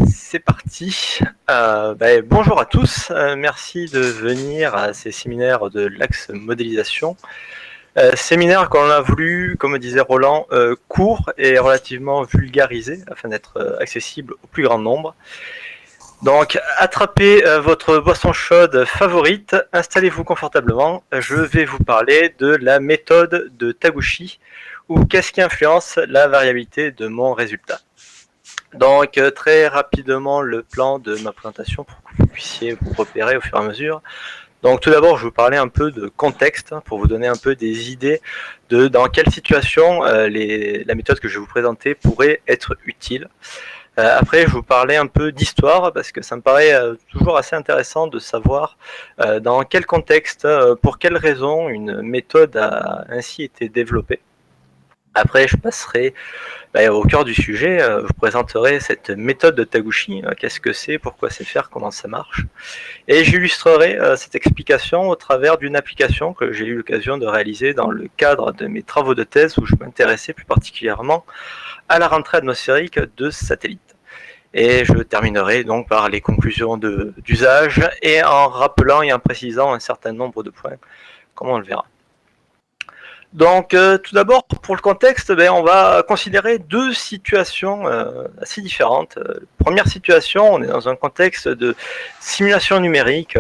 c'est parti. Bonjour à tous. Merci de venir à ces séminaires de l'Axe Modélisation. Séminaire qu'on a voulu, comme disait Roland, court et relativement vulgarisé afin d'être accessible au plus grand nombre. Donc, attrapez votre boisson chaude favorite, installez-vous confortablement. Je vais vous parler de la méthode de Taguchi, ou qu'est-ce qui influence la variabilité de mon résultat. Donc, très rapidement, le plan de ma présentation pour que vous puissiez vous repérer au fur et à mesure. Donc, tout d'abord, je vais vous parler un peu de contexte pour vous donner un peu des idées de dans quelle situation la méthode que je vais vous présenter pourrait être utile. Après, je vais vous parler un peu d'histoire parce que ça me paraît toujours assez intéressant de savoir dans quel contexte, pour quelles raisons une méthode a ainsi été développée. Après, je passerai au cœur du sujet, je vous présenterai cette méthode de Taguchi, qu'est-ce que c'est, pourquoi c'est faire, comment ça marche. Et j'illustrerai cette explication au travers d'une application que j'ai eu l'occasion de réaliser dans le cadre de mes travaux de thèse où je m'intéressais plus particulièrement à la rentrée atmosphérique de satellites. Et je terminerai donc par les conclusions d'usage et en rappelant et en précisant un certain nombre de points, comme on le verra. Donc, tout d'abord, pour le contexte, on va considérer deux situations assez différentes. Première situation, on est dans un contexte de simulation numérique.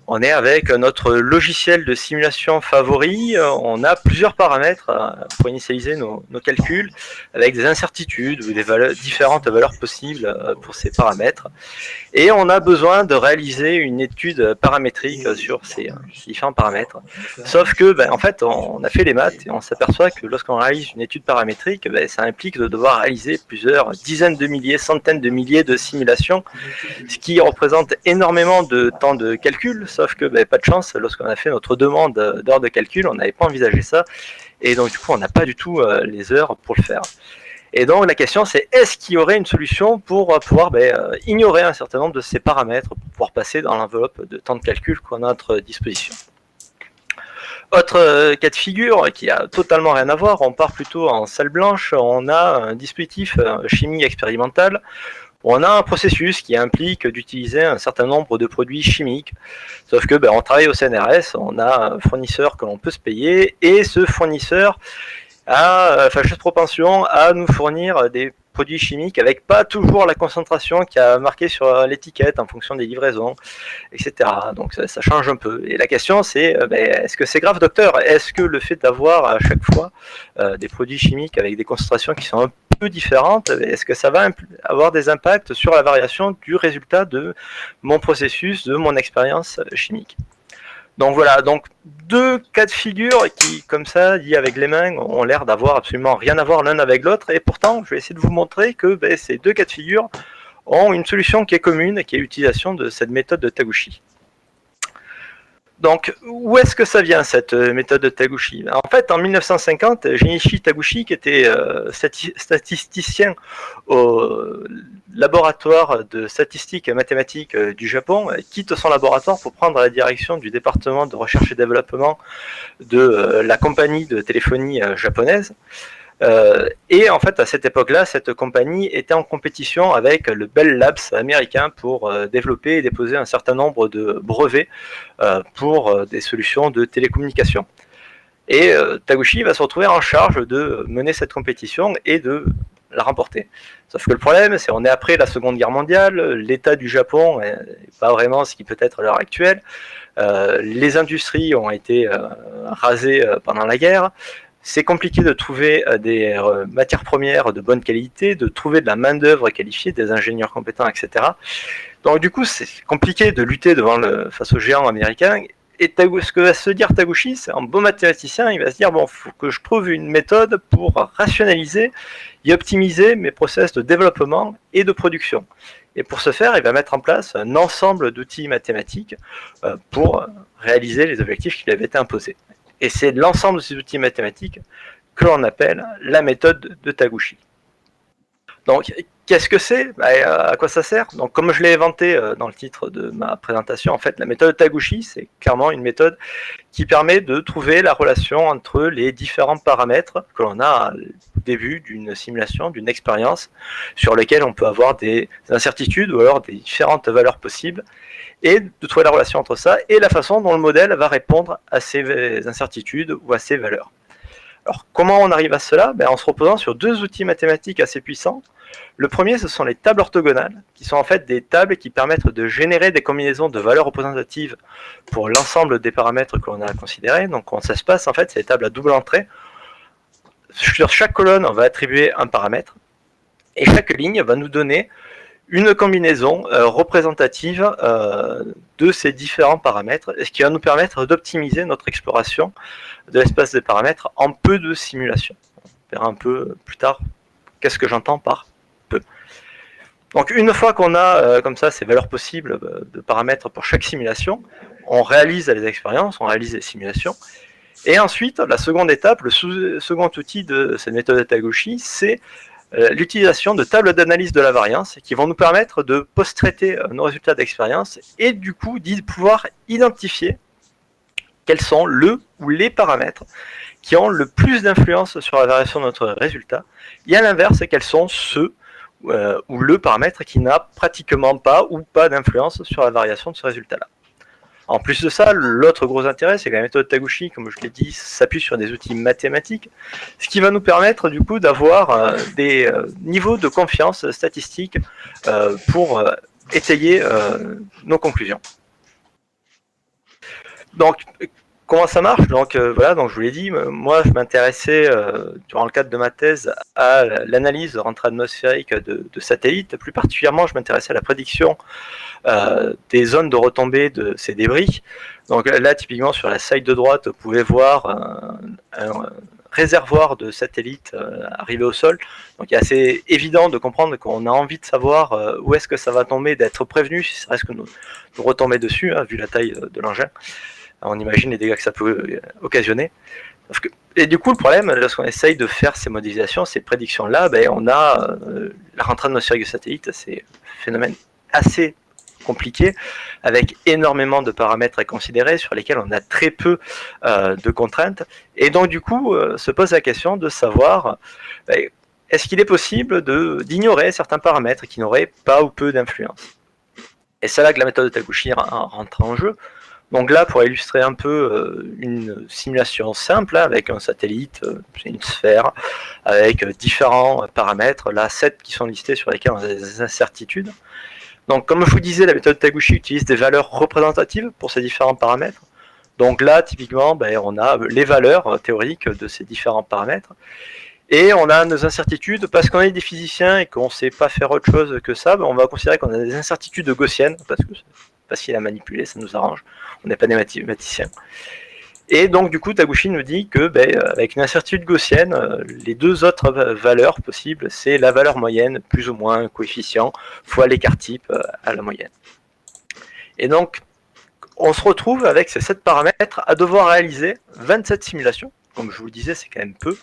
On est avec notre logiciel de simulation favori. On a plusieurs paramètres pour initialiser nos calculs, avec des incertitudes ou des différentes valeurs possibles pour ces paramètres. Et on a besoin de réaliser une étude paramétrique sur ces différents paramètres. Sauf que, en fait, on a fait les maths et on s'aperçoit que lorsqu'on réalise une étude paramétrique, ça implique de devoir réaliser plusieurs dizaines de milliers, centaines de milliers de simulations, ce qui représente énormément de temps de calcul. Sauf que, pas de chance, lorsqu'on a fait notre demande d'heures de calcul, on n'avait pas envisagé ça. Et donc, du coup, on n'a pas du tout les heures pour le faire. Et donc la question c'est, est-ce qu'il y aurait une solution pour pouvoir ignorer un certain nombre de ces paramètres pour pouvoir passer dans l'enveloppe de temps de calcul qu'on a à notre disposition. Autre cas de figure qui a totalement rien à voir, on part plutôt en salle blanche, on a un dispositif chimie expérimental, on a un processus qui implique d'utiliser un certain nombre de produits chimiques, sauf que on travaille au CNRS, on a un fournisseur que l'on peut se payer, et ce fournisseur a fâcheuse propension à nous fournir des produits chimiques avec pas toujours la concentration qui a marqué sur l'étiquette en fonction des livraisons, etc. Donc ça change un peu. Et la question c'est, est-ce que c'est grave, docteur? Est-ce que le fait d'avoir à chaque fois des produits chimiques avec des concentrations qui sont un peu différentes, est-ce que ça va avoir des impacts sur la variation du résultat de mon processus, de mon expérience chimique? Donc voilà, donc deux cas de figure qui, comme ça, dit avec les mains, ont l'air d'avoir absolument rien à voir l'un avec l'autre, et pourtant, je vais essayer de vous montrer que ces deux cas de figure ont une solution qui est commune, qui est l'utilisation de cette méthode de Taguchi. Donc, où est-ce que ça vient, cette méthode de Taguchi? En fait, en 1950, Junichi Taguchi, qui était statisticien au laboratoire de statistiques et mathématiques du Japon, quitte son laboratoire pour prendre la direction du département de recherche et développement de la compagnie de téléphonie japonaise. Et en fait, à cette époque-là, cette compagnie était en compétition avec le Bell Labs américain pour développer et déposer un certain nombre de brevets pour des solutions de télécommunication. Et Taguchi va se retrouver en charge de mener cette compétition et de la remporter. Sauf que le problème, c'est qu'on est après la Seconde Guerre mondiale, l'état du Japon n'est pas vraiment ce qui peut être à l'heure actuelle, les industries ont été rasées pendant la guerre, c'est compliqué de trouver des matières premières de bonne qualité, de trouver de la main-d'œuvre qualifiée, des ingénieurs compétents, etc. Donc du coup, c'est compliqué de lutter face aux géants américains. Et ce que va se dire Taguchi, c'est un bon mathématicien, il va se dire, bon, il faut que je trouve une méthode pour rationaliser et optimiser mes process de développement et de production. Et pour ce faire, il va mettre en place un ensemble d'outils mathématiques pour réaliser les objectifs qui lui avaient été imposés. Et c'est l'ensemble de ces outils mathématiques que l'on appelle la méthode de Taguchi. Donc, Qu'est-ce que c'est? À quoi ça sert? Donc, comme je l'ai inventé dans le titre de ma présentation, en fait, la méthode Taguchi, c'est clairement une méthode qui permet de trouver la relation entre les différents paramètres que l'on a au début d'une simulation, d'une expérience, sur lesquels on peut avoir des incertitudes ou alors des différentes valeurs possibles, et de trouver la relation entre ça et la façon dont le modèle va répondre à ces incertitudes ou à ces valeurs. Alors, comment on arrive à cela? En se reposant sur deux outils mathématiques assez puissants. Le premier, ce sont les tables orthogonales, qui sont en fait des tables qui permettent de générer des combinaisons de valeurs représentatives pour l'ensemble des paramètres que l'on a considérés. Donc, comment ça se passe? En fait, c'est des tables à double entrée. Sur chaque colonne, on va attribuer un paramètre, et chaque ligne va nous donner une combinaison représentative de ces différents paramètres, ce qui va nous permettre d'optimiser notre exploration de l'espace des paramètres en peu de simulations. On verra un peu plus tard qu'est-ce que j'entends par peu. Donc une fois qu'on a comme ça ces valeurs possibles de paramètres pour chaque simulation, on réalise les expériences, on réalise les simulations, et ensuite la seconde étape, le second outil de cette méthode de Taguchi, c'est l'utilisation de tables d'analyse de la variance qui vont nous permettre de post-traiter nos résultats d'expérience et du coup de pouvoir identifier quels sont le ou les paramètres qui ont le plus d'influence sur la variation de notre résultat, et à l'inverse, quels sont ceux ou le paramètre qui n'a pratiquement pas ou pas d'influence sur la variation de ce résultat-là. En plus de ça, l'autre gros intérêt, c'est que la méthode Taguchi, comme je l'ai dit, s'appuie sur des outils mathématiques, ce qui va nous permettre du coup d'avoir des niveaux de confiance statistiques pour étayer nos conclusions. Donc, comment ça marche? Donc voilà, donc je vous l'ai dit, moi je m'intéressais durant le cadre de ma thèse à l'analyse de rentrée atmosphérique de satellites. Plus particulièrement, je m'intéressais à la prédiction des zones de retombée de ces débris. Donc là, typiquement sur la side de droite, vous pouvez voir un réservoir de satellites arrivés au sol. Donc il est assez évident de comprendre qu'on a envie de savoir où est-ce que ça va tomber, d'être prévenu si ça risque de nous retomber dessus, hein, vu la taille de l'engin. On imagine les dégâts que ça peut occasionner. Et du coup, le problème, lorsqu'on essaye de faire ces modélisations, ces prédictions-là, on a la rentrée atmosphérique de satellite, c'est un phénomène assez compliqué, avec énormément de paramètres à considérer, sur lesquels on a très peu de contraintes. Et donc, du coup, se pose la question de savoir, est-ce qu'il est possible d'ignorer certains paramètres qui n'auraient pas ou peu d'influence? Et c'est là que la méthode de Taguchi rentre en jeu. Donc là, pour illustrer un peu une simulation simple, avec un satellite, c'est une sphère, avec différents paramètres, là 7 qui sont listés sur lesquels on a des incertitudes. Donc comme je vous disais, la méthode Taguchi utilise des valeurs représentatives pour ces différents paramètres. Donc là, typiquement, on a les valeurs théoriques de ces différents paramètres. Et on a nos incertitudes, parce qu'on est des physiciens et qu'on ne sait pas faire autre chose que ça, on va considérer qu'on a des incertitudes gaussiennes, parce que c'est facile à manipuler, ça nous arrange, on n'est pas des mathématiciens. Et donc du coup, Taguchi nous dit que avec une incertitude gaussienne, les deux autres valeurs possibles, c'est la valeur moyenne, plus ou moins un coefficient, fois l'écart type à la moyenne. Et donc, on se retrouve avec ces 7 paramètres à devoir réaliser 27 simulations. Comme je vous le disais, c'est quand même peu.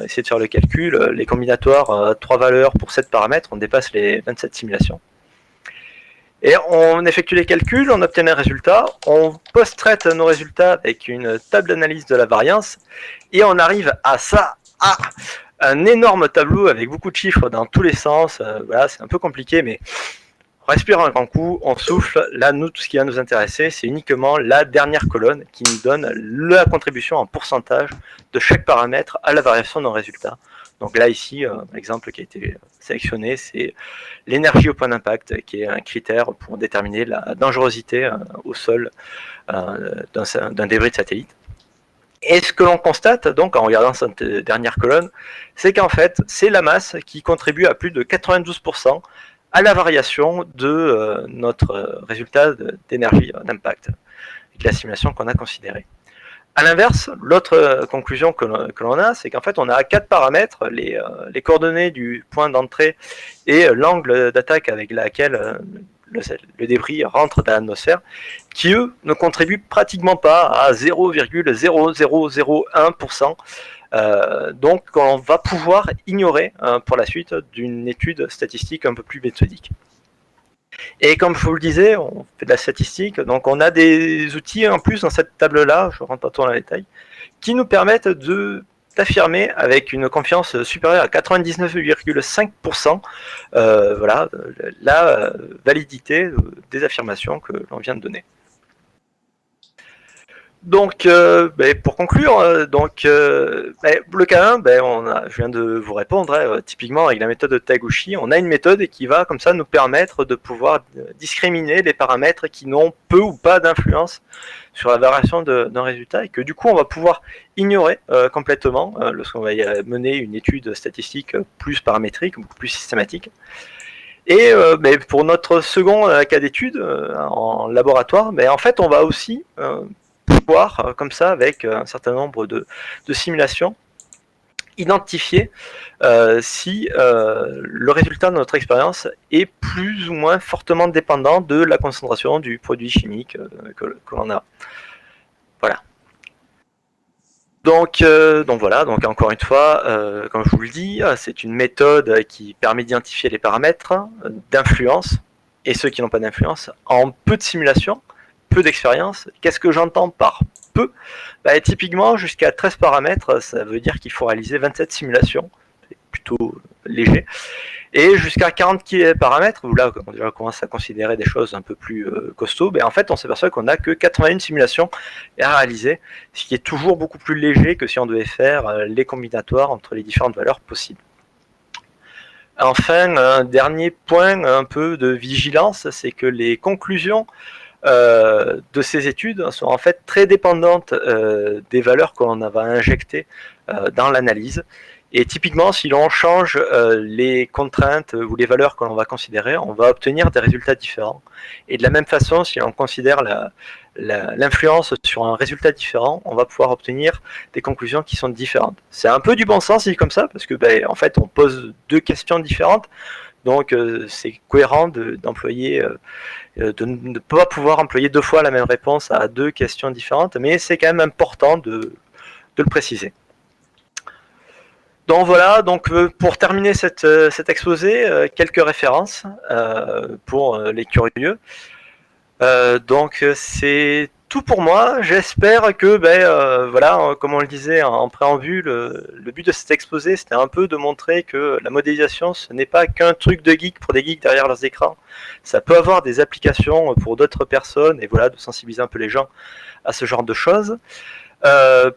Essayez de faire le calcul, les combinatoires 3 valeurs pour 7 paramètres, on dépasse les 27 simulations. Et on effectue les calculs, on obtient les résultats, on post-traite nos résultats avec une table d'analyse de la variance, et on arrive à ça, à un énorme tableau avec beaucoup de chiffres dans tous les sens. Voilà, c'est un peu compliqué, mais on respire un grand coup, on souffle. Là, nous, tout ce qui va nous intéresser, c'est uniquement la dernière colonne qui nous donne la contribution en pourcentage de chaque paramètre à la variation de nos résultats. Donc là, ici, l'exemple qui a été sélectionné, c'est l'énergie au point d'impact, qui est un critère pour déterminer la dangerosité au sol d'un débris de satellite. Et ce que l'on constate, donc, en regardant cette dernière colonne, c'est qu'en fait, c'est la masse qui contribue à plus de 92% à la variation de notre résultat d'énergie d'impact, avec la simulation qu'on a considérée. A l'inverse, l'autre conclusion que l'on a, c'est qu'en fait, on a 4 paramètres, les coordonnées du point d'entrée et l'angle d'attaque avec laquelle le débris rentre dans l'atmosphère, qui, eux, ne contribuent pratiquement pas à 0,0001% donc on va pouvoir ignorer pour la suite d'une étude statistique un peu plus méthodique. Et comme je vous le disais, on fait de la statistique, donc on a des outils en plus dans cette table-là, je ne rentre pas trop dans les détails, qui nous permettent d'affirmer avec une confiance supérieure à 99,5% voilà, la validité des affirmations que l'on vient de donner. Donc, pour conclure, le cas 1, je viens de vous répondre, typiquement avec la méthode de Taguchi, on a une méthode qui va comme ça nous permettre de pouvoir discriminer les paramètres qui n'ont peu ou pas d'influence sur la variation d'un résultat et que du coup on va pouvoir ignorer complètement lorsqu'on va mener une étude statistique plus paramétrique, beaucoup plus systématique. Et pour notre second cas d'étude en laboratoire, en fait on va aussi pouvoir, comme ça, avec un certain nombre de simulations, identifier si le résultat de notre expérience est plus ou moins fortement dépendant de la concentration du produit chimique que l'on a. Voilà. Donc voilà, donc encore une fois, comme je vous le dis, c'est une méthode qui permet d'identifier les paramètres d'influence et ceux qui n'ont pas d'influence en peu de simulations, peu d'expérience. Qu'est-ce que j'entends par peu? Typiquement, jusqu'à 13 paramètres, ça veut dire qu'il faut réaliser 27 simulations, c'est plutôt léger. Et jusqu'à 40 paramètres, où là on commence à considérer des choses un peu plus costauds, en fait on s'aperçoit qu'on n'a que 81 simulations à réaliser, ce qui est toujours beaucoup plus léger que si on devait faire les combinatoires entre les différentes valeurs possibles. Enfin, un dernier point un peu de vigilance, c'est que les conclusions de ces études sont en fait très dépendantes des valeurs qu'on va injecter dans l'analyse. Et typiquement, si l'on change les contraintes ou les valeurs que l'on va considérer, on va obtenir des résultats différents. Et de la même façon, si on considère l'influence sur un résultat différent, on va pouvoir obtenir des conclusions qui sont différentes. C'est un peu du bon sens dit comme ça, parce que en fait, on pose deux questions différentes. Donc c'est cohérent d'employer, de ne pas pouvoir employer deux fois la même réponse à deux questions différentes, mais c'est quand même important de le préciser. Donc voilà, donc pour terminer cet exposé, quelques références pour les curieux. Donc c'est tout pour moi. J'espère que, voilà, comme on le disait en préambule, le but de cet exposé, c'était un peu de montrer que la modélisation, ce n'est pas qu'un truc de geek pour des geeks derrière leurs écrans. Ça peut avoir des applications pour d'autres personnes, et voilà, de sensibiliser un peu les gens à ce genre de choses.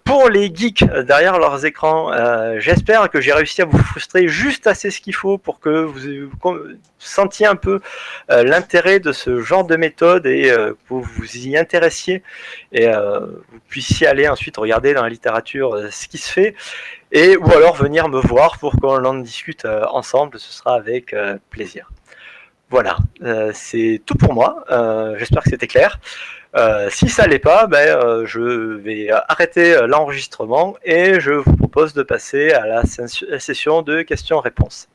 Pour les geeks derrière leurs écrans, j'espère que j'ai réussi à vous frustrer juste assez ce qu'il faut pour que vous sentiez un peu l'intérêt de ce genre de méthode et que vous vous y intéressiez et vous puissiez aller ensuite regarder dans la littérature ce qui se fait et ou alors venir me voir pour qu'on en discute ensemble, ce sera avec plaisir. Voilà, c'est tout pour moi, j'espère que c'était clair. Si ça l'est pas, je vais arrêter l'enregistrement et je vous propose de passer à la session de questions-réponses.